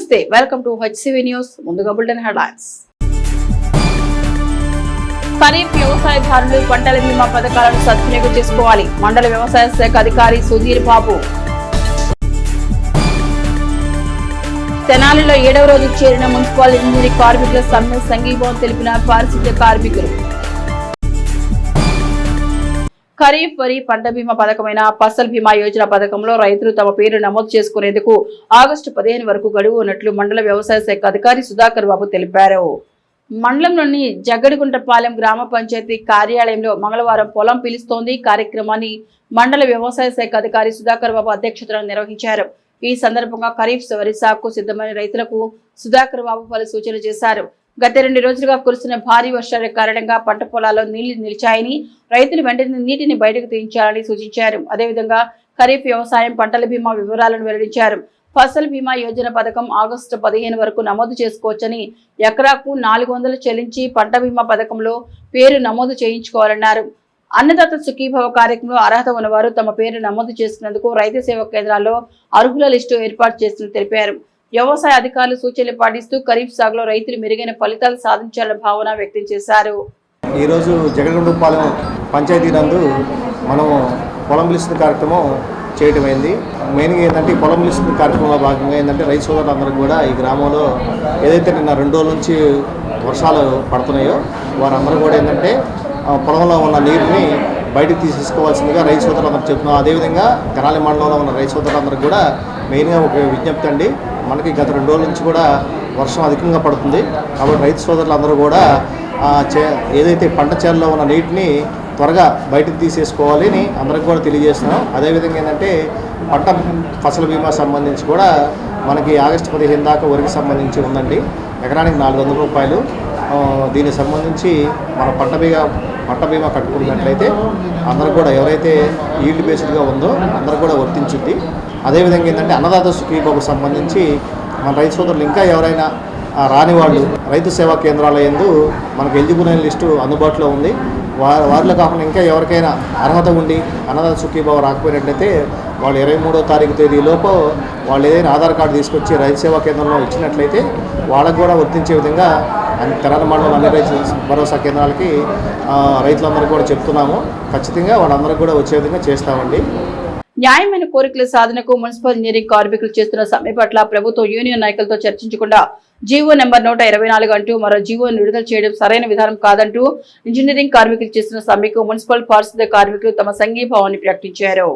నమస్తే, welcome to HCV news. ముందుగా bulletin headlines. Kharif వ్యవసాయదారులు పంటల బీమా పథకాలను సద్వినియోగం చేసుకోవాలి. మండల వ్యవసాయ శాఖ అధికారి సుధీర్ బాబు. తెనాలిలో 7వ రోజు చేరిన మున్సిపల్ ఇంజనీరింగ్ కార్మికుల సమ్మె సంఘీభావం తెలిపిన పారిశుద్ధ్య కార్మికులు. ఖరీఫ్ వరి పంట బీమా పథకమైన ఫసల్ బీమా యోజన పథకంలో రైతులు తమ పేరు నమోదు చేసుకునేందుకు ఆగస్టు 15 వరకు గడువు ఉన్నట్లు మండల వ్యవసాయ శాఖ అధికారి సుధాకర్ బాబు తెలిపారు. మండలంలోని జగ్గడిగుంటపాలెం గ్రామ పంచాయతీ కార్యాలయంలో మంగళవారం పొలం పిలుస్తోంది కార్యక్రమాన్ని మండల వ్యవసాయ శాఖ అధికారి సుధాకర్ బాబు అధ్యక్షతన నిర్వహించారు. ఈ సందర్భంగా ఖరీఫ్ వరి సాగుకు సిద్ధమైన రైతులకు సుధాకర్ బాబు పలు సూచనలు చేశారు. గత 2 రోజులుగా కురిసిన భారీ వర్షాల కారణంగా పంట పొలాల్లో నీళ్లు నిలిచాయని, రైతులు వెంటనే నీటిని బయటకు తీయించాలని సూచించారు. అదేవిధంగా ఖరీఫ్ వ్యవసాయం పంటల బీమా వివరాలను వెల్లడించారు. ఫసల్ బీమా యోజన పథకం ఆగస్టు 15 వరకు నమోదు చేసుకోవచ్చని, ఎకరాకు 400 చెల్లించి పంట బీమా పథకంలో పేరు నమోదు చేయించుకోవాలన్నారు. అన్నదాత సుఖీభవ కార్యక్రమంలో అర్హత ఉన్నవారు తమ పేరు నమోదు చేసుకునేందుకు రైతు సేవా కేంద్రాల్లో అర్హుల లిస్టు ఏర్పాటు చేస్తున్నట్లు తెలిపారు. వ్యవసాయ అధికారులు సూచనలు పాటిస్తూ ఖరీఫ్ సాగులో రైతులు మెరుగైన ఫలితాలు సాధించాలన్న భావన వ్యక్తం చేశారు. ఈరోజు జగడగుంటపాలెం పంచాయతీ నందు మనం పొలం లిస్టు కార్యక్రమం చేయటమైంది. మెయిన్గా ఏంటంటే ఈ పొలం లిస్టు కార్యక్రమంలో భాగంగా ఏంటంటే రైతు సోదరులందరికీ కూడా ఈ గ్రామంలో ఏదైతే నిన్న 2 రోజుల నుంచి వర్షాలు పడుతున్నాయో వారందరూ కూడా ఏంటంటే పొలంలో ఉన్న నీరుని బయటకు తీసుకోవాల్సిందిగా రైతు సోదరులందరూ చెప్తున్నాం. అదేవిధంగా తెనాలి మండలంలో ఉన్న రైతు సోదరులందరికీ కూడా మెయిన్గా ఒక విజ్ఞప్తి అండి, మనకి గత 2 రోజుల నుంచి కూడా వర్షం అధికంగా పడుతుంది. కాబట్టి రైతు సోదరులందరూ కూడా ఏదైతే పంట చేలలో ఉన్న నీటిని త్వరగా బయటకు తీసేసుకోవాలి అని అందరికి కూడా తెలియజేస్తున్నాం. అదేవిధంగా ఏంటంటే పంట ఫసల్ బీమా సంబంధించి కూడా మనకి ఆగస్టు 15 దాకా వరకు సంబంధించి ఉందండి. ఎకరానికి 400 రూపాయలు. దీనికి సంబంధించి మన పంట బీమా కట్టుకున్నట్లయితే అందరూ కూడా ఎవరైతే ఈల్డ్ బేస్డ్గా ఉందో అందరూ కూడా వర్తించుద్ది. అదేవిధంగా ఏంటంటే అన్నదాత సుఖీభవకు సంబంధించి మన రైతు సోదరులు ఇంకా ఎవరైనా రాని వాళ్ళు రైతు సేవా కేంద్రాల యందు మనకు ఎలిజిబుల్ అయిన లిస్టు అందుబాటులో ఉంది. వారిలో కాకుండా ఇంకా ఎవరికైనా అర్హత ఉండి అన్నదాత సుఖీభవ రాకపోయినట్లయితే వాళ్ళు 23వ తారీఖు తేదీలోపు వాళ్ళు ఏదైనా ఆధార్ కార్డు తీసుకొచ్చి రైతు సేవా కేంద్రంలో ఇచ్చినట్లయితే వాళ్ళకు కూడా వర్తించే విధంగా తెనాలి మండలం అన్ని రైతు భరోసా కేంద్రాలకి రైతులందరికీ కూడా చెప్తున్నాము. ఖచ్చితంగా వాళ్ళందరికీ కూడా వచ్చే విధంగా చేస్తామండి. న్యాయమైన కోరికల సాధనకు మున్సిపల్ ఇంజనీరింగ్ కార్మికులు చేస్తున్న సమ్మె పట్ల ప్రభుత్వం యూనియన్ నాయకులతో చర్చించకుండా జీవో నెంబర్ 124 అంటూ మరో జీవోను విడుదల చేయడం సరైన విధానం కాదంటూ ఇంజనీరింగ్ కార్మికులు చేస్తున్న సమ్మెకు మున్సిపల్ పారిశుద్ధ్య కార్మికులు తమ సంఘీభావాన్ని ప్రకటించారు.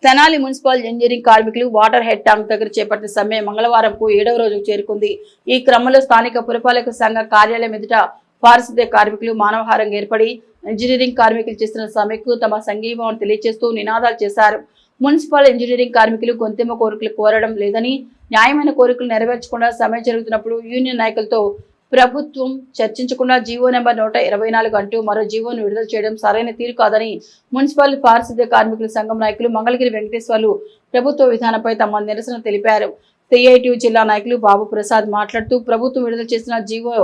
తెనాలి మున్సిపల్ ఇంజనీరింగ్ కార్మికులు వాటర్ హెడ్ ట్యాంక్ దగ్గర చేపట్టిన సమ్మె మంగళవారంకు 7వ రోజుకు చేరుకుంది. ఈ క్రమంలో స్థానిక పురపాలక సంఘ కార్యాలయం ఎదుట పారిశుద్ధ్య కార్మికులు మానవహారం ఏర్పడి ఇంజనీరింగ్ కార్మికులు చేస్తున్న సమ్మెకు తమ సంఘీభావం తెలియజేస్తూ నినాదాలు చేశారు. మున్సిపల్ ఇంజనీరింగ్ కార్మికులు గొంతెమ్మ కోరికలు కోరడం లేదని, న్యాయమైన కోరికలు నెరవేర్చకుండా సమ్మె జరుగుతున్నప్పుడు యూనియన్ నాయకులతో ప్రభుత్వం చర్చించకుండా జీవో నెంబర్ 124 అంటూ మరో జీవోను విడుదల చేయడం సరైన తీరు కాదని మున్సిపల్ పారిశుద్ధ్య కార్మికుల సంఘం నాయకులు మంగళగిరి వెంకటేశ్వర్లు ప్రభుత్వ విధానంపై తమ నిరసన తెలిపారు. సిఐటియు జిల్లా నాయకులు బాబు ప్రసాద్ మాట్లాడుతూ ప్రభుత్వం విడుదల చేసిన జీవో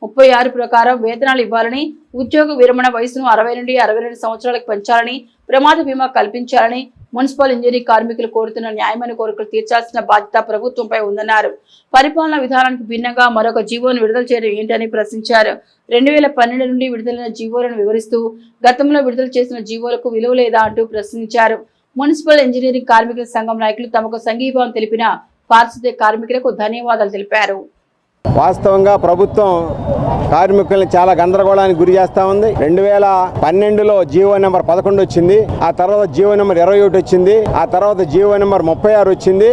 36 ప్రకారం వేతనాలు ఇవ్వాలని, ఉద్యోగ విరమణ వయసును 60 నుండి 62 సంవత్సరాలకు పెంచాలని, ప్రమాద బీమా కల్పించాలని మున్సిపల్ ఇంజనీరింగ్ కార్మికులు కోరుతున్న న్యాయమైన కోరికలు తీర్చాల్సిన బాధ్యత ప్రభుత్వంపై ఉందన్నారు. పరిపాలనా విధానానికి భిన్నంగా మరొక జీవోను విడుదల చేయడం ఏంటని ప్రశ్నించారు. 2012 నుండి విడుదలైన జీవోలను వివరిస్తూ గతంలో విడుదల చేసిన జీవోలకు విలువ లేదా అంటూ ప్రశ్నించారు. మున్సిపల్ ఇంజనీరింగ్ కార్మికుల సంఘం నాయకులు తమకు సంఘీభావం తెలిపిన పారిశుద్ధ్య కార్మికులకు ధన్యవాదాలు తెలిపారు. వాస్తవంగా ప్రభుత్వం కార్మికుల్ని చాలా గందరగోళానికి గురి చేస్తూ ఉంది. 2012లో జీవో నెంబర్ 11 వచ్చింది, ఆ తర్వాత జీవో నెంబర్ 21 వచ్చింది, ఆ తర్వాత జీవో నెంబర్ 36 వచ్చింది,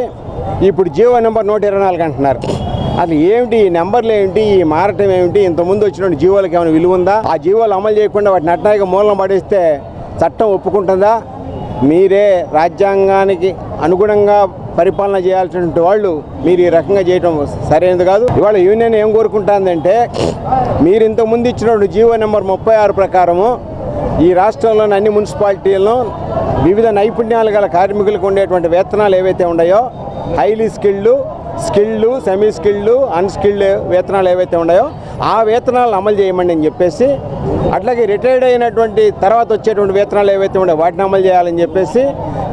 ఇప్పుడు జీవో నెంబర్ 124 అంటున్నారు. అసలు ఏమిటి ఈ నెంబర్లు ఏమిటి, ఈ మారటం ఏమిటి? ఇంతకుముందు వచ్చిన జీవోలకు ఏమైనా విలువ ఉందా? ఆ జీవోలు అమలు చేయకుండా వాటిని అట్నాయిగా మూలం పడేస్తే చట్టం ఒప్పుకుంటుందా? మీరే రాజ్యాంగానికి అనుగుణంగా పరిపాలన చేయాల్సినటువంటి వాళ్ళు మీరు ఈ రకంగా చేయడం సరైనది కాదు. ఇవాళ యూనియన్ ఏం కోరుకుంటుందంటే, మీరు ఇంతకుముందు ఇచ్చినటువంటి జీవో నెంబర్ 36 ప్రకారము ఈ రాష్ట్రంలోని అన్ని మున్సిపాలిటీలను వివిధ నైపుణ్యాలు గల కార్మికులకు ఉండేటువంటి వేతనాలు ఏవైతే ఉన్నాయో, highly skilled, semi skilled, unskilled వేతనాలు ఏవైతే ఉన్నాయో ఆ వేతనాలను అమలు చేయమండి అని చెప్పేసి, అట్లాగే రిటైర్డ్ అయినటువంటి తర్వాత వచ్చేటువంటి వేతనాలు ఏవైతే ఉన్నాయో వాటిని అమలు చేయాలని చెప్పేసి,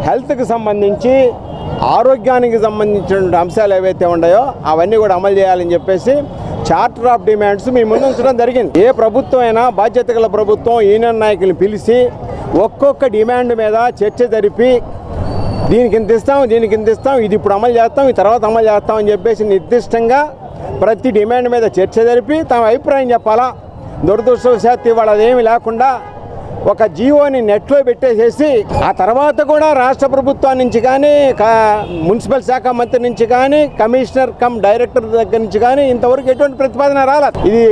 హెల్త్కి సంబంధించి ఆరోగ్యానికి సంబంధించిన అంశాలు ఏవైతే ఉన్నాయో అవన్నీ కూడా అమలు చేయాలని చెప్పేసి చార్టర్ ఆఫ్ డిమాండ్స్ మీ ముందు ఉంచడం జరిగింది. ఏ ప్రభుత్వం అయినా బాధ్యత గల ప్రభుత్వం యూనియన్ నాయకులను పిలిచి ఒక్కొక్క డిమాండ్ మీద చర్చ జరిపి దీనికి ఇంత ఇస్తాం, ఇది ఇప్పుడు అమలు చేస్తాం, ఈ తర్వాత అమలు చేస్తాం అని చెప్పేసి నిర్దిష్టంగా ప్రతి డిమాండ్ మీద చర్చ జరిపి తమ అభిప్రాయం చెప్పాలా. దురదృష్టవశాత్తు ఇవాళ అదేమీ లేకుండా ఒక జీవోని నెట్లో పెట్టేసేసి ఆ తర్వాత కూడా రాష్ట్ర ప్రభుత్వం నుంచి కానీ మున్సిపల్ శాఖ మంత్రి నుంచి కానీ కమిషనర్ కమ్ డైరెక్టర్ దగ్గర నుంచి కానీ ఇంతవరకు ఎటువంటి ప్రతిపాదన రాలేదు. ఇది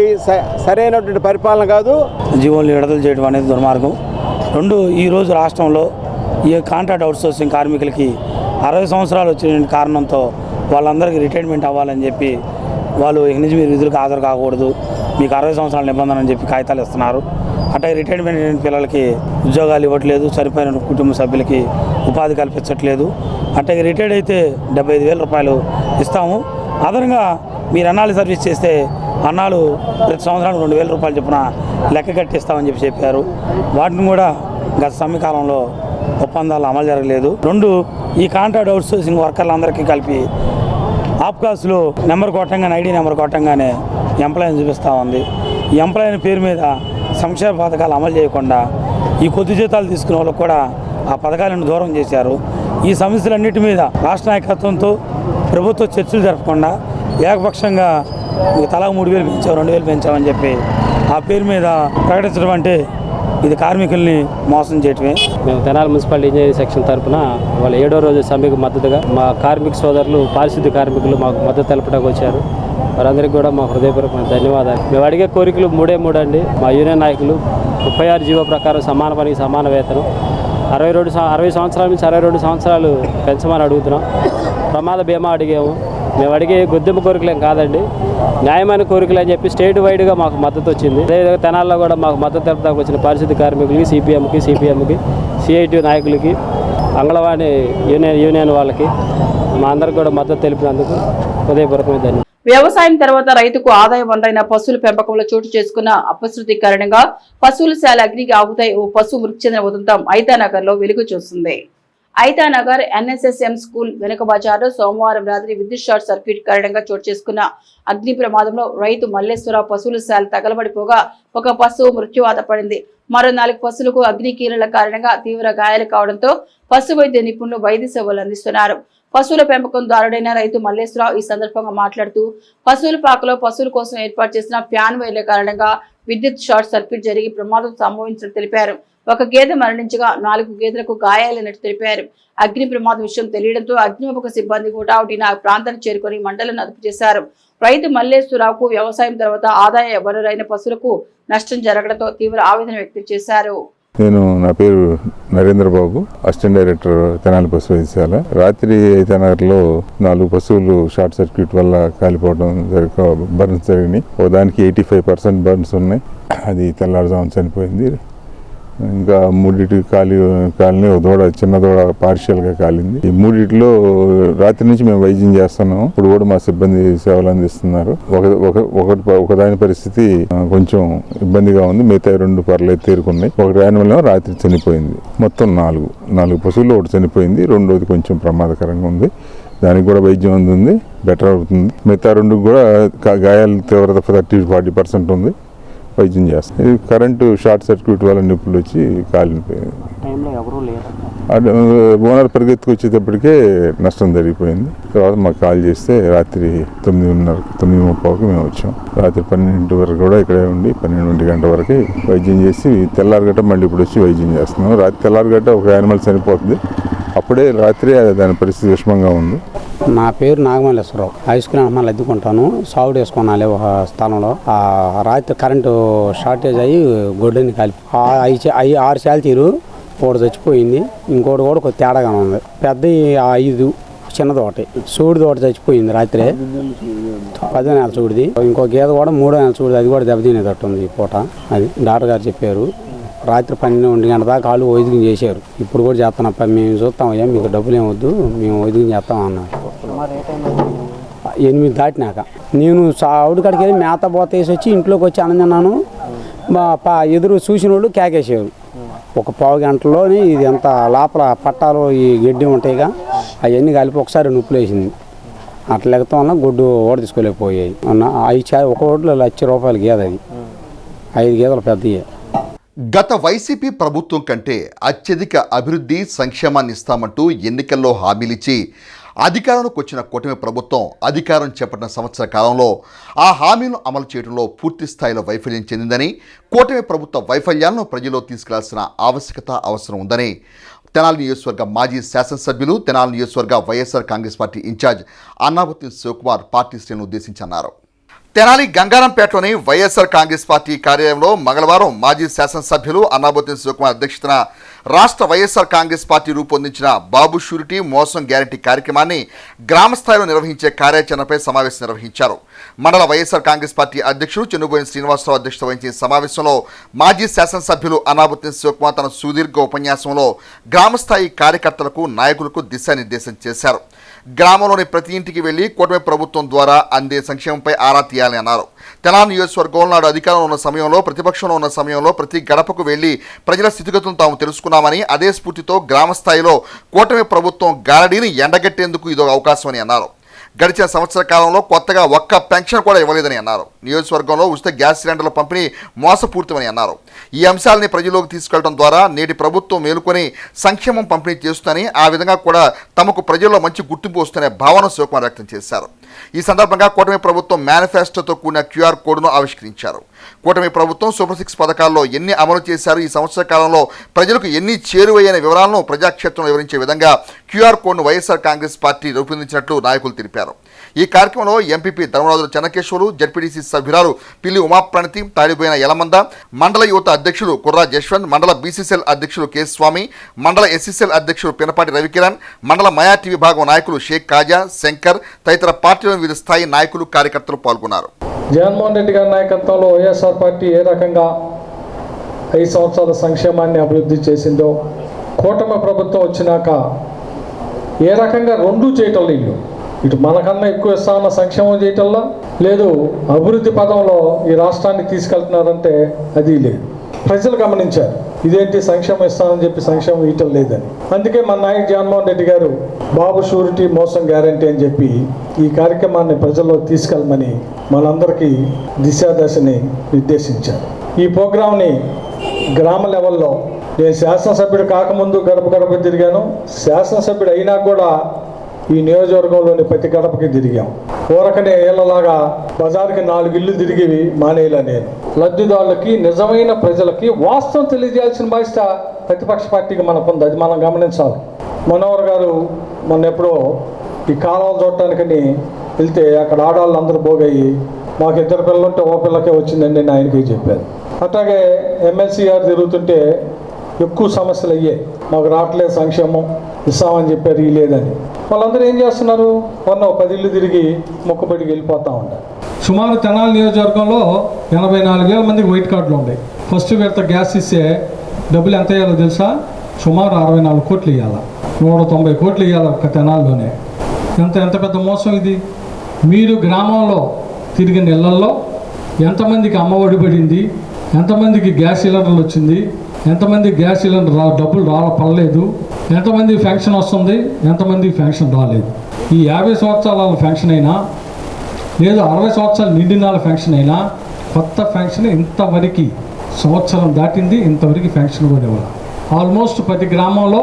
సరైనటువంటి పరిపాలన కాదు. జీవోలు విడుదల చేయడం అనేది దుర్మార్గం. రెండు, ఈరోజు రాష్ట్రంలో ఈ కాంట్రాక్ట్ అవుట్సోర్సింగ్ కార్మికులకి 60 సంవత్సరాలు వచ్చిన కారణంతో వాళ్ళందరికీ రిటైర్మెంట్ అవ్వాలని చెప్పి వాళ్ళు ఇక నుంచి మీరు విధులకు హాజరు కాకూడదు, మీకు 60 సంవత్సరాల నిబంధన అని చెప్పి కాగితాలు ఇస్తున్నారు. అట్లా రిటైర్మెంట్ పిల్లలకి ఉద్యోగాలు ఇవ్వట్లేదు, చనిపోయిన కుటుంబ సభ్యులకి ఉపాధి కల్పించట్లేదు. అట్లా రిటైర్డ్ అయితే 75,000 రూపాయలు ఇస్తాము. అదనంగా మీరు అన్నాలు సర్వీస్ చేస్తే అన్నాలు ప్రతి సంవత్సరానికి 2,000 రూపాయలు చొప్పున లెక్క కట్టిస్తామని చెప్పారు. వాటిని కూడా గత సమ్మెకాలంలో ఒప్పందాలు అమలు జరగలేదు. రెండు, ఈ కాంట్రాక్ట్ అవుట్సోర్సింగ్ వర్కర్లందరికీ కలిపి ఆప్కాస్లో నెంబర్ కొట్టంగానే, ఐడి నెంబర్ కొట్టంగానే ఎంప్లాయీని చూపిస్తూ ఉంది. ఈ ఎంప్లాయీ పేరు మీద సంక్షేమ పథకాలు అమలు చేయకుండా ఈ కొద్ది జీతాలు తీసుకునే వాళ్ళకు కూడా ఆ పథకాలను దూరం చేశారు. ఈ సమస్యలన్నిటి మీద రాష్ట్ర నాయకత్వంతో ప్రభుత్వ చర్చలు జరపకుండా ఏకపక్షంగా తలా 3,000 పెంచాం, 2,000 పెంచామని చెప్పి ఆ పేరు మీద ప్రకటించడం అంటే ఇది కార్మికుల్ని మోసం చేయటమే. మేము తెనాలి మున్సిపాలిటీ ఇంజనీరింగ్ సెక్షన్ తరఫున వాళ్ళ 7వ రోజు సమ్మెకు మద్దతుగా మా కార్మిక సోదరులు, పారిశుద్ధ్య కార్మికులు మాకు మద్దతు తెలపడానికి వచ్చారు. వారందరికీ కూడా మా హృదయపూర్వక ధన్యవాదాలు. మేము అడిగే కోరికలు 3 అండి. మా యూనియన్ నాయకులు 36 జీవో ప్రకారం సమాన పనికి సమాన వేతనం, 60 సంవత్సరాల నుంచి 62 సంవత్సరాలు పెంచమని అడుగుతున్నాం. ప్రమాద బీమా అడిగాము. మేము అడిగే గొద్దెమ్మ కోరికలేం కాదండి, న్యాయమైన కోరికలు అని చెప్పి స్టేట్ వైడ్గా మాకు మద్దతు వచ్చింది. అదేవిధంగా తెనాల్లో కూడా మాకు మద్దతు తెలపడానికి వచ్చిన పారిశుద్ధ్య కార్మికులకి, సిపిఎంకి, సిఐటి నాయకులకి, అంగళవాణి యూనియన్ వాళ్ళకి మా అందరికి కూడా మద్దతు తెలిపినందుకు హృదయపూర్వకమైన ధన్యవాదాలు. వ్యవసాయం తర్వాత రైతుకు ఆదాయ వనరైన పశువుల పెంపకంలో చోటు చేసుకున్న అపశృతి కారణంగా పశువుల శాల అగ్నికి ఆగుతాయి. ఓ పశువు మృతి చెందిన ఉదంతం ఐతానగర్ లో వెలుగు చూస్తుంది. ఐతానగర్ ఎన్ఎస్ఎస్ఎం స్కూల్ వెనుక బజార్లో సోమవారం రాత్రి విద్యుత్ షార్ట్ సర్క్యూట్ కారణంగా చోటు చేసుకున్న అగ్ని ప్రమాదంలో రైతు మల్లేశ్వరరావు పశువుల శాల తగలబడిపోగా ఒక పశువు మృత్యువాత పడింది. మరో 4 పశువులకు అగ్ని కీలల కారణంగా తీవ్ర గాయాలు కావడంతో పశు వైద్య నిపుణులు వైద్య సేవలు అందిస్తున్నారు. పశువుల పెంపకందారుడైన రైతు మల్లేశ్వరరావు ఈ సందర్భంగా మాట్లాడుతూ పశువుల పాకలో పశువుల కోసం ఏర్పాటు చేసిన ఫ్యాన్ వైర్ల కారణంగా విద్యుత్ షార్ట్ సర్క్యూట్ జరిగి ప్రమాదం సంభవించినట్టు తెలిపారు. ఒక గేదె మరణించగా 4 గేదెలకు గాయాలైనట్టు తెలిపారు. అగ్ని ప్రమాదం విషయం తెలియడంతో అగ్నిమాపక సిబ్బంది హుటాహుటిన ఆ ప్రాంతాన్ని చేరుకుని మంటలను అదుపు చేశారు. రైతు మల్లేశ్వరరావుకు వ్యవసాయం తర్వాత ఆదాయ వనరైన పశువులకు నష్టం జరగడంతో తీవ్ర ఆవేదన వ్యక్తం చేశారు. నా పేరు నరేంద్ర బాబు, అసిస్టెంట్ డైరెక్టర్ తెనాలి పశు వైద్యశాల. రాత్రి ఐతానగర్లో 4 పశువులు షార్ట్ సర్క్యూట్ వల్ల కాలిపోవడం బర్న్స్ జరిగినాయి. దానికి 85% బర్న్స్ ఉన్నాయి. అది తెల్లారుజామున చనిపోయింది. ఇంకా 3 కాలిని ఒక దూడ, చిన్న దూడ పార్షియల్గా కాలింది. ఈ 3లో రాత్రి నుంచి మేము వైద్యం చేస్తున్నాం. ఇప్పుడు కూడా మా సిబ్బంది సేవలు అందిస్తున్నారు. ఒకదాని పరిస్థితి కొంచెం ఇబ్బందిగా ఉంది. మిగతా 2 పర్లేదు తేరుకున్నాయి. ఒక యానిమల్ రాత్రి చనిపోయింది. మొత్తం 4 పశువులు ఒకటి చనిపోయింది. రెండోది కొంచెం ప్రమాదకరంగా ఉంది. దానికి కూడా వైద్యం అందుంది, బెటర్ అవుతుంది. మిగతా 2 కూడా గాయాల తీవ్రత 30-40% ఉంది. వైద్యం చేస్తాం. ఇది కరెంటు షార్ట్ సర్క్యూట్ వల్ల నిప్పులు వచ్చి కాలిపోయింది. ఓనర్ పరిగెత్తుకు వచ్చేటప్పటికే నష్టం జరిగిపోయింది. తర్వాత మాకు కాల్ చేస్తే రాత్రి 9:30కి మేము వచ్చాం. రాత్రి 12 వరకు కూడా ఇక్కడే ఉండి 12 గంటల వరకు వైద్యం చేసి తెల్లారగట్ట మళ్ళీ ఇప్పుడు వచ్చి వైద్యం చేస్తున్నాం. రాత్రి తెల్లారగట్ట ఒక యానిమల్ చనిపోతుంది. అప్పుడే రాత్రి దాని పరిస్థితి విషమంగా ఉంది. నా పేరు నాగమల్లేశ్వరరావు. ఐస్ క్రీమ్ అమ్మాలి అద్దుకుంటాను. సాగు వేసుకున్నాలి ఒక స్థలంలో. రాత్రి కరెంటు షార్టేజ్ అయ్యి గొడ్డని కలిపి 6 శాల తీరు ఒకటి చచ్చిపోయింది. ఇంకోటి కూడా కొద్ది తేడాగానే ఉంది. పెద్ద 5 చిన్నది ఒకటి, సూడిది ఒకటి చచ్చిపోయింది రాత్రి. 10వ నెల సూడిది. ఇంకో గేదె కూడా 3వ నెల సూడిది, అది కూడా దెబ్బతినేటట్టు ఉంది ఈ పూట. అది డాక్టర్ గారు చెప్పారు. రాత్రి 12 గంటల దాకా వాళ్ళు వైద్యం చేశారు. ఇప్పుడు కూడా చేస్తున్నాం. మేము చూస్తామయ్యా, మీకు డబ్బులు ఏమొద్దు, మేము వైద్యం చేస్తామన్నారు. 8 దాటినాక నేను ఆవిడ కాడికి వెళ్ళి మేత పోతేసి వచ్చి ఇంట్లోకి వచ్చి అన్నదిన్నాను. ఎదురు చూసిన వాళ్ళు కేకేసారు. ఒక 15 గంటల్లోనే ఇది ఎంత లోపల పట్టాలు ఈ గడ్డి ఉంటాయిగా అవన్నీ కలిపి ఒకసారి నొప్పులు వేసింది. అట్లా లెక్కతో వల్ల గుడ్డు ఓడ తీసుకోలేకపోయాయి. ఒక ఓట్లో ₹1,00,000 గేదె, అది 5 గేదెలు పెద్దయ్యాయి. గత వైసీపీ ప్రభుత్వం కంటే అత్యధిక అభివృద్ధి సంక్షేమాన్ని ఇస్తామంటూ ఎన్నికల్లో హామీలిచ్చి అధికారంలోకి వచ్చిన కూటమి ప్రభుత్వం అధికారం చేపట్టిన సంవత్సర కాలంలో ఆ హామీలను అమలు చేయడంలో పూర్తి స్థాయిలో వైఫల్యం చెందిందని, కూటమి ప్రభుత్వ వైఫల్యాలను ప్రజల్లో తీసుకెళ్లాల్సిన అవసరం ఉందని తెనాలి నియోజకవర్గ మాజీ శాసనసభ్యులు, తెనాలి నియోజకవర్గ YSR Congress party in-charge Annabathi Sivakumar party శ్రేణులను ఉద్దేశించి అన్నారు. తెనాలి గంగారంపేటలోని వైఎస్ఆర్ కాంగ్రెస్ పార్టీ కార్యాలయంలో మంగళవారం మాజీ శాసనసభ్యులు అన్నాబత్తి శివకుమార్ అధ్యక్షతన రాష్ట్ర వైఎస్ఆర్ కాంగ్రెస్ పార్టీ రూపొందించిన బాబు షూరిటీ మోసం గ్యారంటీ కార్యక్రమాన్ని గ్రామ స్థాయిలో నిర్వహించే కార్యాచరణపై సమావేశం నిర్వహించారు. మండల వైఎస్ఆర్ కాంగ్రెస్ పార్టీ అధ్యక్షుడు చెన్నుబోయిన శ్రీనివాసరావు అధ్యక్షత వహించిన సమావేశంలో మాజీ శాసనసభ్యులు అన్నాబత్తి శివకుమార్ తన సుదీర్ఘ ఉపన్యాసంలో గ్రామస్థాయి కార్యకర్తలకు, నాయకులకు దిశానిర్దేశం చేశారు. గ్రామంలోని ప్రతి ఇంటికి వెళ్లి కూటమి ప్రభుత్వం ద్వారా అందే సంక్షేమంపై ఆరా తీయాలని అన్నారు. తెనాలి నియోజకవర్గంలో నాడు అధికారంలో ఉన్న సమయంలో, ప్రతిపక్షంలో ఉన్న సమయంలో ప్రతి గడపకు వెళ్లి ప్రజల స్థితిగతులను తాము తెలుసుకున్నామని, అదే స్ఫూర్తితో గ్రామ స్థాయిలో కూటమి ప్రభుత్వం గారడీని ఎండగట్టేందుకు ఇదో అవకాశమని అన్నారు. గడిచిన సంవత్సర కాలంలో కొత్తగా ఒక్క పెన్షన్ కూడా ఇవ్వలేదని అన్నారు. నియోజకవర్గంలో ఉచిత గ్యాస్ సిలిండర్ల పంపిణీ మోసపూరితమని అన్నారు. ఈ అంశాలని ప్రజల్లోకి తీసుకెళ్లడం ద్వారా నేటి ప్రభుత్వం మేలుకొని సంక్షేమం పంపిణీ చేస్తుందని, ఆ విధంగా కూడా తమకు ప్రజల్లో మంచి గుర్తింపు వస్తుందనే భావన శివకుమార్ వ్యక్తం చేశారు. ఈ సందర్భంగా కూటమి ప్రభుత్వం మేనిఫెస్టోతో కూడిన QR కోడ్ను ఆవిష్కరించారు. కూటమి ప్రభుత్వం సూపర్ 6 పథకాల్లో ఎన్ని అమలు చేశారు, ఈ సంవత్సర కాలంలో ప్రజలకు ఎన్ని చేరువయ్యనే వివరాలను ప్రజాక్షేత్రంలో వివరించే విధంగా QR కోడ్ను వైఎస్ఆర్ కాంగ్రెస్ పార్టీ రూపొందించినట్లు నాయకులు తెలిపారు. ఈ కార్యక్రమంలో ఎంపీపీ ధర్మరాజుల చెన్నకేశ్వరు, జడ్పీటీసీ సభ్యురాలు పిల్లి ఉమాప్రణతి, తాడిపోయిన యలమంద, మండల యువత అధ్యక్షుడు కుర్రా జశ్వంత్, మండల బీసీసీఎల్ అధ్యక్షుడు కె స్వామి, మండల ఎస్సీసీఎల్ అధ్యక్షుడు పినపాటి రవికిరణ్, మండల మైనార్టీ విభాగం నాయకులు షేక్ కాజా, శంకర్ తదితర పార్టీలోని వివిధ స్థాయి నాయకులు, కార్యకర్తలు పాల్గొన్నారు. జగన్మోహన్ రెడ్డి గారి నాయకత్వంలో వైఎస్ఆర్ పార్టీ ఏ రకంగా 5 సంవత్సరాల సంక్షేమాన్ని అభివృద్ధి చేసిందో, కూటమి ప్రభుత్వం వచ్చినాక ఏ రకంగా రెండూ చేయటం లేదు. ఇటు మనకన్నా ఎక్కువ ఇస్తామన్న సంక్షేమం చేయటంలో లేదు, అభివృద్ధి పదంలో ఈ రాష్ట్రాన్ని తీసుకెళ్తున్నారంటే అది లేదు. ప్రజలు గమనించారు, ఇదేంటి సంక్షేమం ఇస్తామని చెప్పి సంక్షేమం ఇవ్వటం లేదని. అందుకే మన నాయకు జగన్మోహన్ రెడ్డి గారు బాబు షూరిటీ మోసం గ్యారంటీ అని చెప్పి ఈ కార్యక్రమాన్ని ప్రజల్లో తీసుకెళ్ళమని మనందరికీ దిశాదశని నిర్దేశించారు. ఈ ప్రోగ్రాంని గ్రామ లెవెల్లో నేను శాసనసభ్యుడు కాకముందు గడప గడప తిరిగాను, శాసనసభ్యుడు అయినా కూడా ఈ నియోజకవర్గంలోని ప్రతి గడపకి తిరిగాం. ఊరకనే ఏళ్ళలాగా బజార్కి 4 ఇళ్ళు తిరిగి మానేలా నేను లబ్ధిదారులకి, నిజమైన ప్రజలకి వాస్తవం తెలియజేయాల్సిన బాధ్యత ప్రతిపక్ష పార్టీకి మనకుంది. అది మనం గమనించాలి. మనోహర్ గారు మొన్న ఎప్పుడో ఈ కాలువలు చూడటానికని వెళ్తే అక్కడ ఆడవాళ్ళు అందరూ పోగయ్యి మాకు 2 పిల్లలుంటే ఓ పిల్లకే వచ్చిందండి అని ఆయనకి చెప్పారు. అట్లాగే ఎమ్మెల్సీ గారు తిరుగుతుంటే ఎక్కువ సమస్యలు అయ్యాయి, మాకు రావట్లేదు సంక్షేమం ఇస్తామని చెప్పారు, ఈ లేదని. వాళ్ళందరూ ఏం చేస్తున్నారు, మొన్న 10 ఇళ్ళు తిరిగి మొక్కుబడికి వెళ్ళిపోతూ ఉంటారు. సుమారు తెనాలి నియోజకవర్గంలో 84,000 మందికి వైట్ కార్డులు ఉన్నాయి. ఫస్ట్ విడత గ్యాస్ ఇస్తే డబ్బులు ఎంత ఇవ్వాలో తెలుసా? సుమారు 64 కోట్లు ఇవ్వాలి, 190 కోట్లు ఇవ్వాలి ఒక్క తెనాలిలోనే. ఎంత పెద్ద మోసం ఇది. మీరు గ్రామంలో తిరిగిన ఇళ్లల్లో ఎంతమందికి అమ్మఒడి పడింది, ఎంతమందికి గ్యాస్ సిలిండర్లు వచ్చింది, ఎంతమంది గ్యాస్ సిలిండర్ డబ్బులు పడలేదు, ఎంతమంది ఫెన్షన్ వస్తుంది, ఎంతమంది ఫెన్షన్ రాలేదు. ఈ 50 సంవత్సరాల ఫెన్షన్ అయినా లేదు 60 సంవత్సరాలు నిండిన ఫెన్షన్ అయినా కొత్త ఫెన్షన్ ఇంతవరకు సంవత్సరం దాటింది, ఇంతవరకు ఫెన్షన్ కూడా ఇవ్వాలి. ఆల్మోస్ట్ ప్రతి గ్రామంలో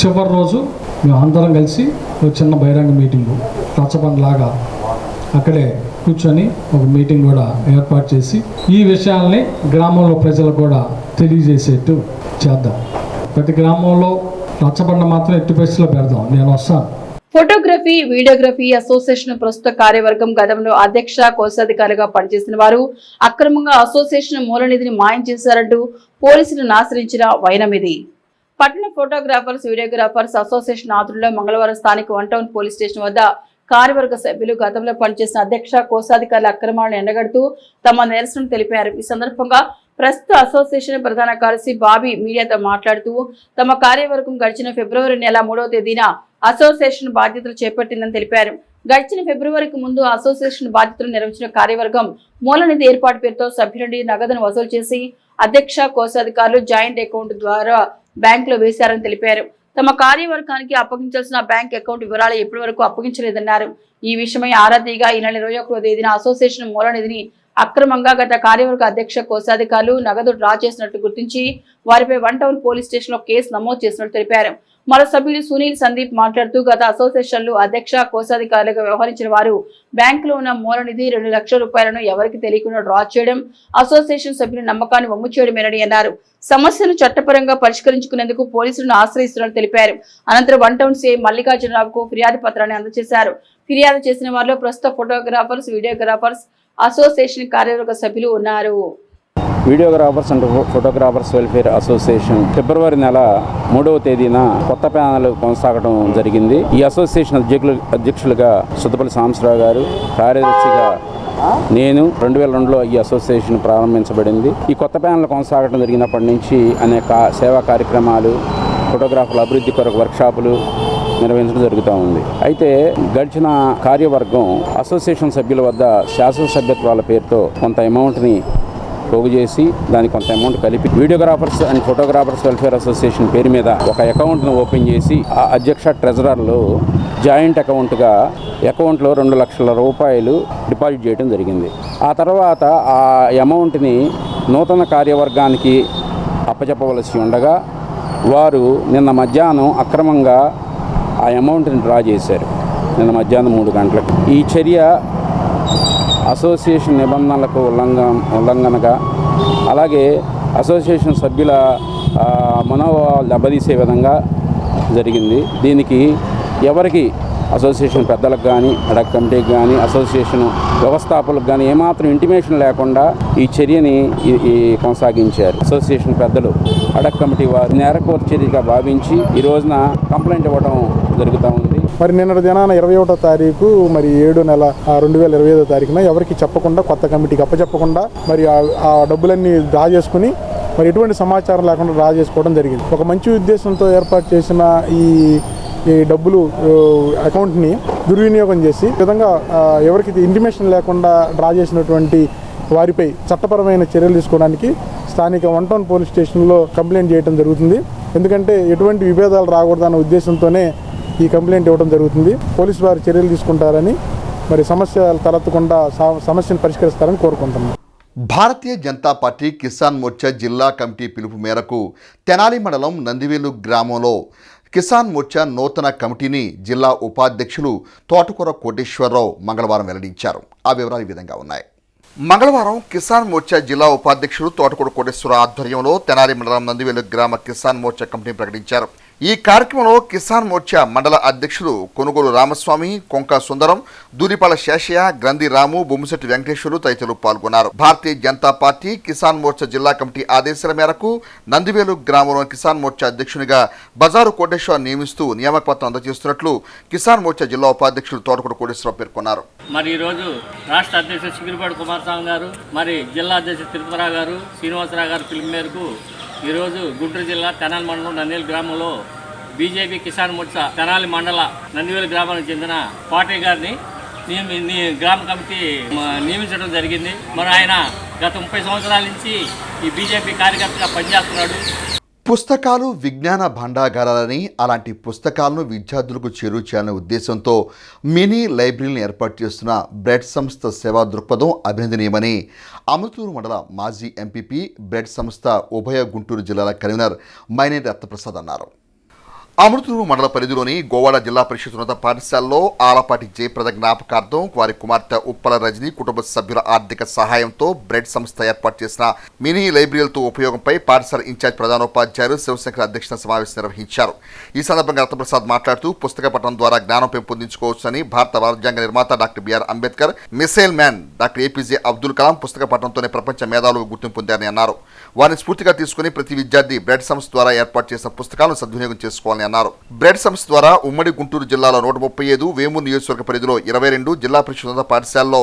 చివరి రోజు మేము అందరం కలిసి ఒక చిన్న బహిరంగ మీటింగు రచ్చబండలాగా అక్కడే కూర్చొని ఒక మీటింగ్ కూడా ఏర్పాటు చేసి ఈ విషయాల్ని గ్రామంలో ప్రజలకు కూడా తెలియజేసేట్టు చేద్దాం. ప్రతి గ్రామంలో రచ్చబండ మాత్రం ఎట్టి పరిస్థితిలో పెడదాం. నేను వస్తాను. ఫోటోగ్రఫీ, వీడియోగ్రఫీ అసోసియేషన్ ప్రస్తుత కార్యవర్గం గతంలో అధ్యక్ష, కోశాధికారిగా పనిచేసిన వారు అక్రమంగా అసోసియేషన్ మూలనిధిని మాయం చేశారంటూ పోలీసులు ఆశ్రయించిన వైనమిది. పట్టణ ఫోటోగ్రాఫర్స్, వీడియోగ్రాఫర్స్ అసోసియేషన్ ఆధ్వర్యంలో మంగళవారం స్థానిక 1 టౌన్ పోలీస్ స్టేషన్ వద్ద కార్యవర్గ సభ్యులు గతంలో పనిచేసిన అధ్యక్ష, కోశాధికారుల అక్రమాలను ఎండగడుతూ తమ నిరసన తెలిపారు. ఈ సందర్భంగా ప్రస్తుత అసోసియేషన్ ప్రధాన కార్యదర్శి బాబీ మీడియాతో మాట్లాడుతూ తమ కార్యవర్గం గడిచిన ఫిబ్రవరి నెల 3వ తేదీన అసోసియేషన్ బాధ్యతలు చేపట్టిందని తెలిపారు. గడిచిన ఫిబ్రవరికి ముందు అసోసియేషన్ బాధ్యతలు నిర్వహించిన కార్యవర్గం మూలనిధి ఏర్పాటు పేరుతో సభ్యుల నుండి నగదును వసూలు చేసి అధ్యక్ష, కోశాధికారులు జాయింట్ అకౌంట్ ద్వారా బ్యాంకులో వేశారని తెలిపారు. తమ కార్యవర్గానికి అప్పగించాల్సిన బ్యాంక్ అకౌంట్ వివరాలు ఇప్పటి వరకు అప్పగించలేదన్నారు. ఈ విషయమై ఆరా తీయగా ఈ నెల 21వ తేదీన అసోసియేషన్ మూల నిధిని అక్రమంగా గత కార్యవర్గ అధ్యక్ష కోశాధికారులు నగదు డ్రా చేసినట్లు గుర్తించి వారిపై 1 టౌన్ పోలీస్ స్టేషన్ లో కేసు నమోదు చేసినట్లు తెలిపారు. మరో సభ్యులు సునీల్ సందీప్ మాట్లాడుతూ గత అసోసియేషన్లు అధ్యక్ష కోశాధికారులుగా వ్యవహరించిన వారు బ్యాంకులో ఉన్న మూల నిధి 2 లక్షల రూపాయలను ఎవరికి తెలియకుండా డ్రా చేయడం, అసోసియేషన్ సభ్యుల నమ్మకాన్ని వమ్ము చేయడమేనని అన్నారు. సమస్యను చట్టపరంగా పరిష్కరించుకునేందుకు పోలీసులను ఆశ్రయిస్తున్నట్లు తెలిపారు. అనంతరం 1 టౌన్ సిఐ మల్లికార్జునరావుకు ఫిర్యాదు పత్రాన్ని అందజేశారు. ఫిర్యాదు చేసిన వారిలో ప్రస్తుత ఫోటోగ్రాఫర్స్, వీడియోగ్రాఫర్స్, అసోసియేషన్ కార్యవర్గ సభ్యులు ఉన్నారు. Videographers and photographers welfare association ఫిబ్రవరి నెల 3వ తేదీన కొత్త ప్యానెల్ కొనసాగడం జరిగింది. ఈ అసోసియేషన్ అధ్యక్షులుగా సుద్దపల్లి సాంబశివరావు గారు, కార్యదర్శిగా నేను 2002లో ఈ అసోసియేషన్ ప్రారంభించబడింది. ఈ కొత్త ప్యానెల్ కొనసాగడం జరిగినప్పటి నుంచి అనేక సేవా కార్యక్రమాలు, ఫోటోగ్రాఫర్ల అభివృద్ధి కొరకు వర్క్షాపులు నిర్వహించడం జరుగుతూ ఉంది. అయితే గడిచిన కార్యవర్గం అసోసియేషన్ సభ్యుల వద్ద శాసన సభ్యత్వాల పేరుతో కొంత అమౌంట్ని పోగు చేసి దానికి కొంత అమౌంట్ కలిపి videographers and photographers welfare association పేరు మీద ఒక అకౌంట్ను ఓపెన్ చేసి ఆ అధ్యక్ష ట్రెజరర్లు జాయింట్ అకౌంట్గా అకౌంట్లో 2 లక్షల రూపాయలు డిపాజిట్ చేయడం జరిగింది. ఆ తర్వాత ఆ అమౌంట్ని నూతన కార్యవర్గానికి అప్పచెప్పవలసి ఉండగా వారు నిన్న మధ్యాహ్నం అక్రమంగా ఆ అమౌంట్ని డ్రా చేశారు. నిన్న మధ్యాహ్నం 3 గంటలకు. ఈ చర్య అసోసియేషన్ నిబంధనలకు ఉల్లంఘనగా, అలాగే అసోసియేషన్ సభ్యుల మనోభావాలు దెబ్బతీసే విధంగా జరిగింది. దీనికి ఎవరికి అసోసియేషన్ పెద్దలకు కానీ, అడక్ కమిటీకి కానీ, అసోసియేషన్ వ్యవస్థాపకులకు కానీ ఏమాత్రం ఇంటిమేషన్ లేకుండా ఈ చర్యని కొనసాగించారు. అసోసియేషన్ పెద్దలు, అడక్ కమిటీ వారు నేరకోర చర్యగా భావించి ఈ రోజున కంప్లైంట్ ఇవ్వడం జరుగుతూ ఉంది. మరి నిన్నటి దినాన 21వ తారీఖు మరి 7 నెల 2025వ తారీఖున ఎవరికి చెప్పకుండా కొత్త కమిటీకి అప్పచెప్పకుండా మరి ఆ డబ్బులన్నీ డ్రా చేసుకుని మరి ఎటువంటి సమాచారం లేకుండా డ్రా చేసుకోవడం జరిగింది. ఒక మంచి ఉద్దేశంతో ఏర్పాటు చేసిన ఈ డబ్బులు అకౌంట్ని దుర్వినియోగం చేసి ఈ విధంగా ఎవరికి ఇంటిమేషన్ లేకుండా డ్రా చేసినటువంటి వారిపై చట్టపరమైన చర్యలు తీసుకోవడానికి స్థానిక 1 టౌన్ పోలీస్ స్టేషన్లో కంప్లైంట్ చేయడం జరుగుతుంది. ఎందుకంటే ఎటువంటి విభేదాలు రాకూడదన్న ఉద్దేశంతోనే ఈ కంప్లైంట్ ఇవ్వడం జరుగుతుంది. పోలీసు వారు చర్యలు తీసుకుంటారని, మరి సమస్యలు తలెత్తకుండా సమస్యను పరిష్కరిస్తారని కోరుకుంటున్నాం. భారతీయ జనతా పార్టీ కిసాన్ మోర్చా జిల్లా కమిటీ పిలుపు మేరకు తెనాలి మండలం నందివేలు గ్రామంలో కిసాన్ మోర్చా నూతన కమిటీని జిల్లా ఉపాధ్యక్షులు తోటకూర కోటేశ్వరరావు మంగళవారం వెల్లడించారు. ఆ వివరాలు ఈ విధంగా ఉన్నాయి. మంగళవారం కిసాన్ మోర్చా జిల్లా ఉపాధ్యక్షుడు తోటకూర కోటేశ్వర ఆధ్వర్యంలో తెనాలి మండలం నందివేలు గ్రామ కిసాన్ మోర్చా కమిటీని ప్రకటించారు. ఈ కార్యక్రమంలో కిసాన్ మోర్చా మండల అధ్యక్షులు కొనుగోలు రామస్వామి, కొంక సుందరం, దూరిపాల శేషయ్య, గ్రంథి రాము, బొమ్మిశెట్టి వెంకటేశ్వరు తదితరులు పాల్గొన్నారు. భారతీయ జనతా పార్టీ కిసాన్ మోర్చా జిల్లా కమిటీ ఆదేశాల మేరకు నందివేలు గ్రామంలోని కిసాన్ మోర్చా అధ్యక్షునిగా బజారు కోటేశ్వర నియమిస్తూ నియామక పత్రం అందజేస్తున్నట్లు కిసాన్ మోర్చా జిల్లా ఉపాధ్యక్షులు తోటకూర కోటేశ్వరరావు పేర్కొన్నారు. మరి ఈరోజు రాష్ట్ర అధ్యక్షుడు చిగిరిపాటి కుమారస్వామి గారు, మరి జిల్లా అధ్యక్షుడు తిరుపతిరావు గారు, శ్రీనివాసరావు గారి పిలుపు మేరకు ఈరోజు గుంటూరు జిల్లా తెనాలి మండలం నందివేలు గ్రామంలో బీజేపీ కిసాన్ మోర్చా తెనాలి మండల నందివేలు గ్రామానికి చెందిన పార్టీ గారిని గ్రామ కమిటీ నియమించడం జరిగింది. మరి ఆయన గత 30 సంవత్సరాల నుంచి ఈ బీజేపీ కార్యకర్తగా పనిచేస్తున్నాడు. పుస్తకాలు విజ్ఞాన భాండాగారాలని, అలాంటి పుస్తకాలను విద్యార్థులకు చేరువచేయాలనే ఉద్దేశంతో మినీ లైబ్రరీని ఏర్పాటు చేస్తున్న బ్రెడ్ సంస్థ సేవా దృక్పథం అభినందనీయమని అమృతూరు మండల మాజీ ఎంపీపీ బ్రెడ్ సంస్థ ఉభయ గుంటూరు జిల్లాల కన్వీనర్ మైనేటి రత్నప్రసాద్ అన్నారు. అమృతూరు మండల పరిధిలోని గోవాడ జిల్లా పరిషత్ ఉన్నత పాఠశాలలో ఆలపాటి జయప్రద జ్ఞాపకార్థం వారి కుమార్తె ఉప్పల రజని కుటుంబ సభ్యుల ఆర్థిక సహాయంతో బ్రెడ్ సంస్థ ఏర్పాటు చేసిన మినీ లైబ్రరీలతో ఉపయోగంపై పాఠశాల ఇన్ఛార్జ్ ప్రధానోపాధ్యాయులు శివశంకర్ అధ్యక్షతన సమావేశం నిర్వహించారు. ఈ సందర్భంగా రత్నప్రసాద్ మాట్లాడుతూ పుస్తక పఠనం ద్వారా జ్ఞానం పెంపొందించుకోవచ్చని భారత రాజ్యాంగ నిర్మాత doctor BR Ambedkar, missile man doctor APJ Abdul Kalam పుస్తక పఠనంతోనే ప్రపంచ మేధావులు గుర్తింపు పొందారని అన్నారు. వారిని స్ఫూర్తిగా తీసుకుని ప్రతి విద్యార్థి బ్రెడ్ సంస్థ ద్వారా ఏర్పాటు చేసిన పుస్తకాలను సద్వినియోగం చేసుకోవాలని అన్నారు. బ్రెడ్ సంస్థ ద్వారా ఉమ్మడి గుంటూరు జిల్లాలో 135, వేమూరు నియోజకవర్గ పరిధిలో 22, జిల్లా పరిషత్ ఉన్నత పాఠశాలలో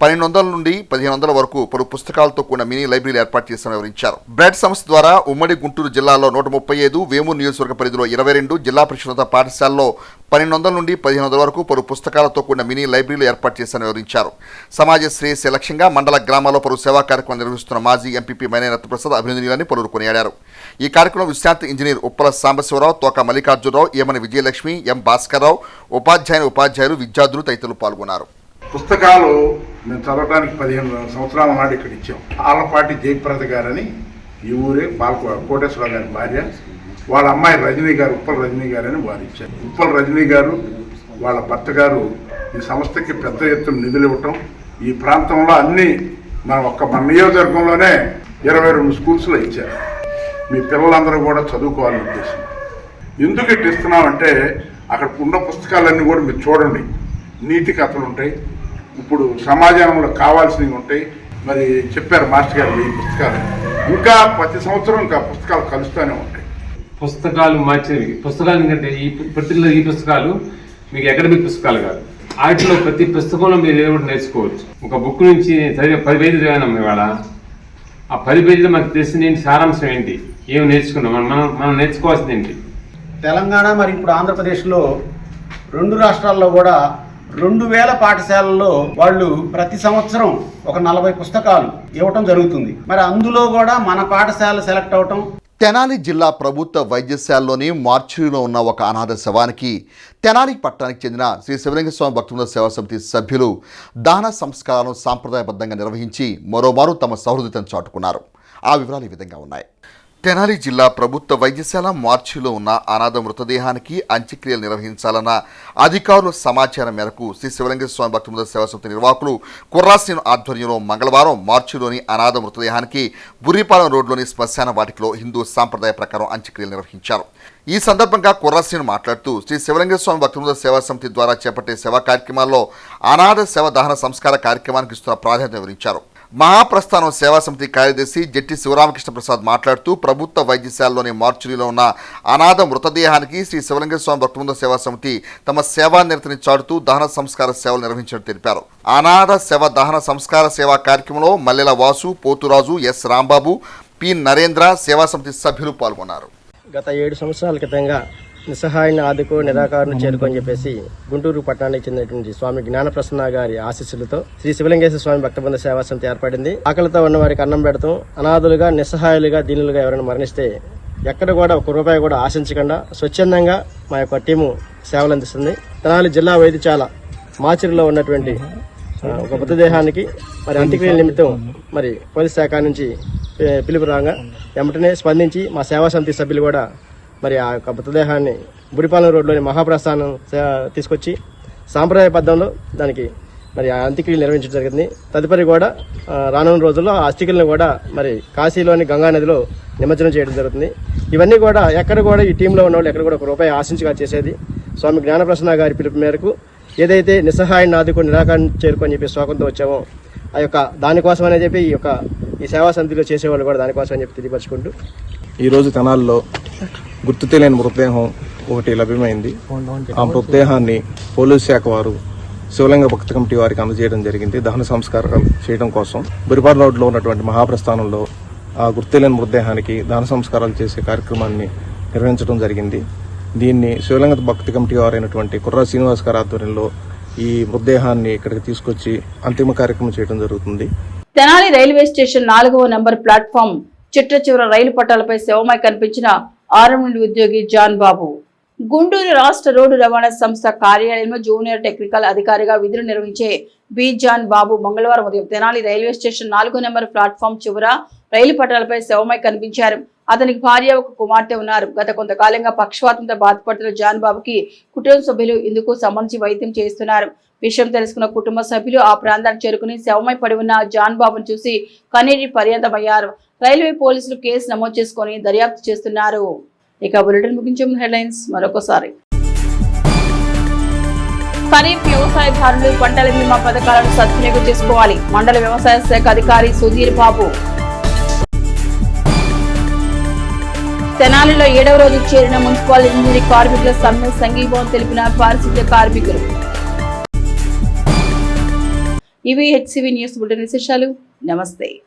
1200 నుండి 1500 వరకు పలు పుస్తకాలతో కూడిన మినీ లైబ్రరీలు ఏర్పాటు చేశామని వివరించారు. బ్రెడ్ సంస్థ ద్వారా ఉమ్మడి గుంటూరు జిల్లాలో 135, వేమూరు నియోజకవర్గ పరిధిలో 22, జిల్లా పరిషత్ పాఠశాలలో 1200 నుండి 1500 వరకు పలు పుస్తకాలతో కూడిన మినీ లైబ్రరీలు ఏర్పాటు చేశామని వివరించారు. సమాజ శ్రేయస్సు లక్ష్యంగా మండల గ్రామాల్లో పలు సేవా కార్యక్రమాలు నిర్వహిస్తున్న మాజీ ఎంపీపీ మైనే రత్నప్రసాద్ అభినందనీయాలని పలువురు కొనియాడారు. ఈ కార్యక్రమంలో విశ్రాంతి ఇంజనీర్ ఉప్పల సాంబశివరావు, తోక మల్లికార్జునరావు, ఏమని విజయలక్ష్మి, ఎం భాస్కర్రావు, ఉపాధ్యాయులు, విద్యార్థులు తదితరులు పాల్గొన్నారు. పుస్తకాలు మేము చదవడానికి 15 సంవత్సరాల నాడు ఇక్కడ ఇచ్చాం. ఆలపాటి జయప్రద గారని ఈ ఊరే కోటేశ్వరరావు గారి భార్య, వాళ్ళ అమ్మాయి రజనీ గారు, ఉప్పల రజనీ గారు అని వారు ఇచ్చారు. ఉప్పల రజనీ గారు వాళ్ళ భర్త గారు ఈ సంస్థకి పెద్ద ఎత్తున నిధులు ఇవ్వటం, ఈ ప్రాంతంలో అన్ని మన నియోజకవర్గంలోనే 22 స్కూల్స్లో ఇచ్చారు. మీ పిల్లలందరూ కూడా చదువుకోవాలని ఉద్దేశం. ఎందుకు ఇట్లా ఇస్తున్నామంటే అక్కడ ఉన్న పుస్తకాలన్నీ కూడా మీరు చూడండి, నీతి కథలు ఉంటాయి, ఇప్పుడు సమాజంలో కావాల్సినవి ఉంటాయి. మరి చెప్పారు మాస్టర్ గారు 1000 పుస్తకాలు, ఇంకా ప్రతి సంవత్సరం ఇంకా పుస్తకాలు కలుస్తూనే ఉంటాయి. పుస్తకాలు మార్చేవి పుస్తకాలు ఎందుకంటే ఈ పుస్తకాలు మీకు అకాడమిక్ పుస్తకాలు కాదు. వాటిలో ప్రతి పుస్తకంలో మీరు ఏదో ఒకటి నేర్చుకోవచ్చు. ఒక బుక్ నుంచి 10 పేజీలు చదివాం ఇవాళ, ఆ 10 పేజీలు మనకు తెలిసిన సారాంశం ఏంటి, ఏమి నేర్చుకున్నాం, మనం నేర్చుకోవాల్సింది ఏంటి. తెలంగాణ మరి ఇప్పుడు ఆంధ్రప్రదేశ్లో 2 రాష్ట్రాల్లో కూడా 2000 పాఠశాలల్లో వాళ్ళు ప్రతి సంవత్సరం ఒక 40 పుస్తకాలు ఇవ్వటం జరుగుతుంది. మరి అందులో కూడా మన పాఠశాల సెలెక్ట్ అవటం. తెనాలి జిల్లా ప్రభుత్వ వైద్యశాలలోని మార్చురీలో ఉన్న ఒక అనాథ శవానికి తెనాలి పట్టణానికి చెందిన శ్రీ శివలింగ స్వామి భక్తుల సేవా సమితి సభ్యులు దహన సంస్కారాలను సాంప్రదాయబద్ధంగా నిర్వహించి మరోమారు తమ సహృదయతను చాటుకున్నారు. ఆ వివరాలు ఈ విధంగా ఉన్నాయి. తెనాలి జిల్లా ప్రభుత్వ వైద్యశాల మార్చిలో ఉన్న అనాథ మృతదేహానికి అంత్యక్రియలు నిర్వహించాలన్న అధికారుల సమాచారం మేరకు శ్రీ శివలింగ స్వామి భక్తుల సేవా సమితి నిర్వాహకులు కుర్రాశ్రీను ఆధ్వర్యంలో మంగళవారం మార్చిలోని అనాథ మృతదేహానికి బుర్రిపాలెం రోడ్లోని శ్మశాన వాటికలో హిందూ సాంప్రదాయ ప్రకారం అంత్యక్రియలు నిర్వహించారు. ఈ సందర్భంగా కుర్రాశ్రీను మాట్లాడుతూ శ్రీ శివలింగ స్వామి భక్తుల సేవా సమితి ద్వారా చేపట్టే సేవా కార్యక్రమాల్లో అనాథ శవ దహన సంస్కార కార్యక్రమానికి ఇస్తున్న ప్రాధాన్యత వివరించారు. మహాప్రస్థానం సేవా సమితి కార్యదర్శి జట్టి శివరామకృష్ణ ప్రసాద్ మాట్లాడుతూ ప్రభుత్వ వైద్యశాలలోని మార్చురీలో ఉన్న అనాథ మృతదేహానికి శ్రీ శివలింగ స్వామి భక్తుల సేవా సమితి తమ సేవానిరతిని చాటుతూ దహన సంస్కార సేవలు నిర్వహించినట్టు తెలిపారు. అనాథ శవ దహన సంస్కార సేవా కార్యక్రమంలో మల్లెల వాసు, పోతురాజు, ఎస్ రాంబాబు, పి నరేంద్ర సేవా సమితి సభ్యులు పాల్గొన్నారు. గత 7 సంవత్సరాల క్రితంగా నిస్సహాయాన్ని ఆదుకో నిరాకారాన్ని చేరుకొని చెప్పేసి గుంటూరు పట్టణానికి చెందినటువంటి స్వామి జ్ఞానప్రసన్న గారి ఆశీస్సులతో శ్రీ శివలింగేశ్వర స్వామి భక్తబృంద సేవా సమితి ఏర్పడింది. ఆకలితో ఉన్న వారికి అన్నం పెడతాం, అనాథులుగా, నిస్సహాయులుగా, దీనులుగా ఎవరైనా మరణిస్తే ఎక్కడ కూడా 1 రూపాయి కూడా ఆశించకుండా స్వచ్ఛందంగా మా యొక్క టీము సేవలు అందిస్తుంది. తెనాలి జిల్లా వైద్యశాల మాచిరిలో ఉన్నటువంటి ఒక మృతదేహానికి మరి అంత్యక్రియల నిమిత్తం మరి పోలీస్ శాఖ నుంచి పిలుపు రాగా వెంటనే స్పందించి మా సేవా సమితి సభ్యులు కూడా మరి ఆ యొక్క మృతదేహాన్ని బురిపాలెం రోడ్లోని మహాప్రస్థానం తీసుకొచ్చి సాంప్రదాయబద్ధంలో దానికి మరి ఆ అంత్యక్రియలు నిర్వహించడం జరిగింది. తదుపరి కూడా రానున్న రోజుల్లో ఆ అస్థికలను కూడా మరి కాశీలోని గంగా నదిలో నిమజ్జనం చేయడం జరుగుతుంది. ఇవన్నీ కూడా ఎక్కడ కూడా ఈ టీంలో ఉన్న వాళ్ళు ఎక్కడ కూడా 1 రూపాయి ఆశించగా చేసేది. స్వామి జ్ఞానప్రసన్న గారి పిలుపు మేరకు ఏదైతే నిస్సహాయాన్ని ఆదుకొని నిరాకారాన్ని చేరుకొని చెప్పి శ్లోకంతో వచ్చామో ఆ యొక్క దానికోసమని చెప్పి ఈ సేవా సమితిలో చేసేవాళ్ళు కూడా దానికోసం అని చెప్పి తెలియపరుచుకుంటూ ఈరోజు తెనాలిలో గుర్తు తెలియని మృతదేహం ఒకటి లభ్యమైంది. ఆ మృతదేహాన్ని పోలీసు శాఖ వారు శివలింగ భక్త కమిటీ వారికి అందజేయడం జరిగింది. దహన సంస్కారాలు చేయడం కోసం బురిపాలెం రోడ్లో ఉన్నటువంటి మహాప్రస్థానంలో ఆ గుర్తు తెలియని మృతదేహానికి దహన సంస్కారాలు చేసే కార్యక్రమాన్ని నిర్వహించడం జరిగింది. దీన్ని శివలింగ భక్తి కమిటీ వారైనటువంటి కుర్రా శ్రీనివాస్ గారి ఆధ్వర్యంలో ఈ మృతదేహాన్ని ఇక్కడికి తీసుకొచ్చి అంతిమ కార్యక్రమం చేయడం జరుగుతుంది. తెనాలి రైల్వే స్టేషన్ 4వ నంబర్ ప్లాట్ఫామ్ చిట్ట చివర రైలు పట్టాలపై శవమై కనిపించిన ఆర్ఎండ్ ఉద్యోగి జాన్ బాబు. గుంటూరు రాష్ట్ర రోడ్డు రవాణా సంస్థ కార్యాలయంలో జూనియర్ టెక్నికల్ అధికారిగా విధులు నిర్వహించే బి జాన్ బాబు మంగళవారం ఉదయం తెనాలి రైల్వే స్టేషన్ 4వ నంబర్ ప్లాట్ఫామ్ చివర రైలు పట్టాలపై శవమై కనిపించారు. అతనికి భార్య, ఒక కుమార్తె ఉన్నారు. గత కొంతకాలంగా పక్షవాతంతో బాధపడుతున్న జాన్ బాబుకి కుటుంబ సభ్యులు ఇందుకు సంబంధించి వైద్యం చేస్తున్నారు. విషయం తెలుసుకున్న కుటుంబ సభ్యులు ఆ ప్రాంతానికి చేరుకుని శవమై పడి ఉన్న జాన్ బాబును చూసి కన్నీటి పర్యంతమయ్యారు. రైల్వే పోలీసులు కేసు నమోదు చేసుకుని దర్యాప్తు చేస్తున్నారు. ఇక బులెటిన్ ముగించే ముందు హెడ్లైన్స్ మరొకసారి. ఖరీఫ్ వ్యవసాయదారులు పంటల బీమా పథకాలను సద్వినియోగం చేసుకోవాలి. మండల వ్యవసాయ శాఖ అధికారి సుధీర్ బాబు. తెనాలిలో 7వ రోజు చేరిన మున్సిపల్ ఇంజనీరింగ్ కార్మికుల సమ్మె సంఘీభావం తెలిపిన పారిశుద్ధ్య కార్మికులు. ఇవి హెచ్సివి న్యూస్ బులెటిన్ విశేషాలు. నమస్తే.